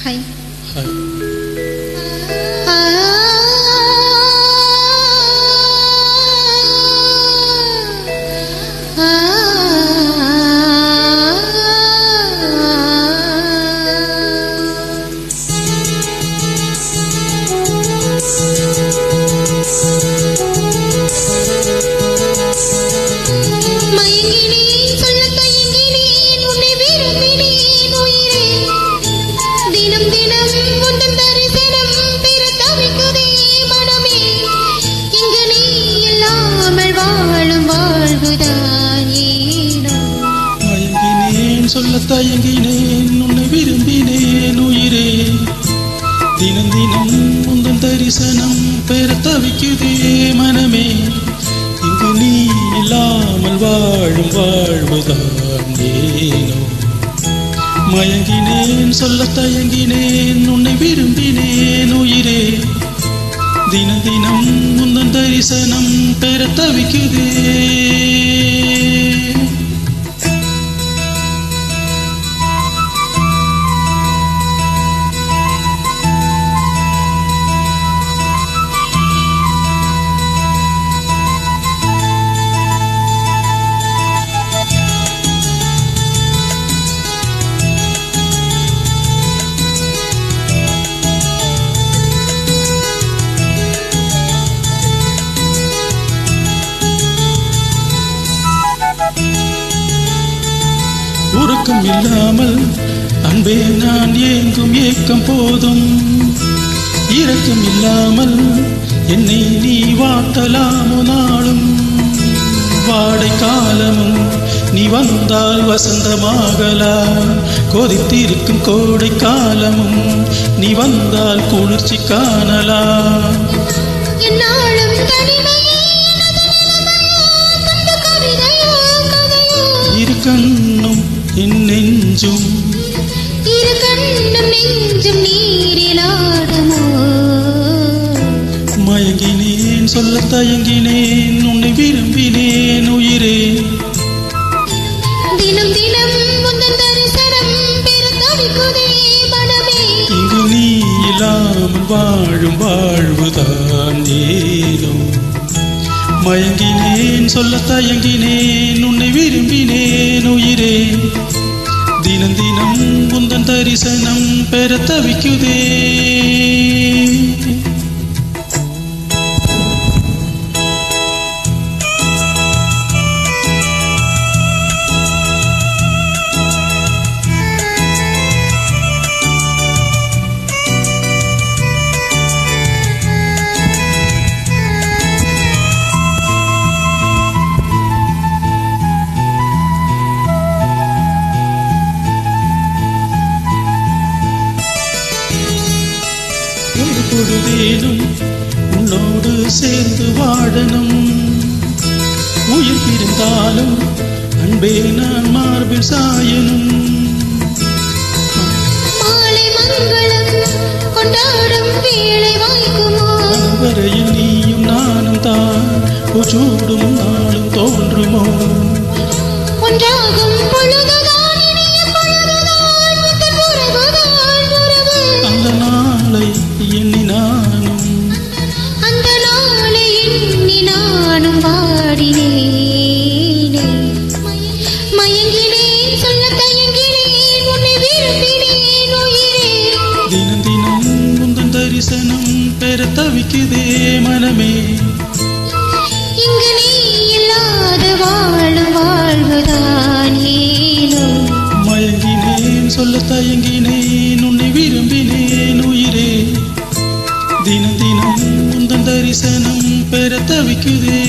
Hi. Hi. சொல்ல தயங்கினேன் உன்னை விரும்பினேன் உயிரே, தினம் தினம் உந்தன் தரிசனம் பெற தவிக்குதே மனமே, இங்கு நீ இல்லாமல் வாழும் வாழ்வுதான் ஏனோ. மயங்கினேன் சொல்ல தயங்கினேன் உன்னை விரும்பினேன் உயிரே, தினம் தினம் உந்தன் தரிசனம் பெற தவிக்குதே. உறக்கம் இல்லாமல் அன்பே நான் ஏங்கும் ஏக்கம் போதும், இரக்கம் இல்லாமல் என்னை நீ வாட்டலாமோ நாளும், வாடை காலமும் நீ வந்தால் வசந்தமாகலாம், கொதித்திருக்கும் கோடை காலமும் நீ வந்தால் குளிர்ச்சி காணலாம். இரு கண்ணும் என் நெஞ்சும் நீரிலாடுமோ, மயங்கினேன் சொல்ல தயங்கினேன் உன்னை விரும்பினேன் உயிரே, தினம் தினம் உந்தன் தரிசனம் பெற தவிக்குதே மனமே, இங்கு நீ இல்லாமல் வாழும் வாழ்வுதான் ஏனோ. மயங்கினேன் சொல்ல தயங்கினேன் உன்னை விரும்பினேன் உயிரே, தினம் தினம் உந்தன் தரிசனம் பெற தவிக்குதே. ஒரு பொழுதேனும் உன்னோடு சேர்ந்து வாழணும், உயிர் பிரிந்தாலும் அன்பே நான் மார்பில் சாயணும். மாலை மங்களம் கொண்டாடும் வேளை வாய்க்குமோ, வரையில் நீயும் நானும் தான் சூடும் நாளும் தோன்றுமோ, ஒன்றாகும் பொழுதுதான் இனிய பொழுதுதான் உந்தன் உறவுதான் உறவு, அந்த நாளை எண்ணி நானும் அந்த நாளை எண்ணி நானும் வாடினேனே, மயங்கினேன் சொல்ல தயங்கினேன் உன்னை விரும்பினேன் உயிரே, தினம் தினம் உந்தன் தரிசனம் பெற தவிக்குதே மனமே, இங்கு நீ இல்லாத வாழும் வாழ்வுதான் ஏனோ. மயங்கினேன் சொல்ல தயங்கினேன் உன்னை விரும்பினேன் உயிரே, தினம் தினம் உந்தன் தரிசனம் பெற தவிக்குதே.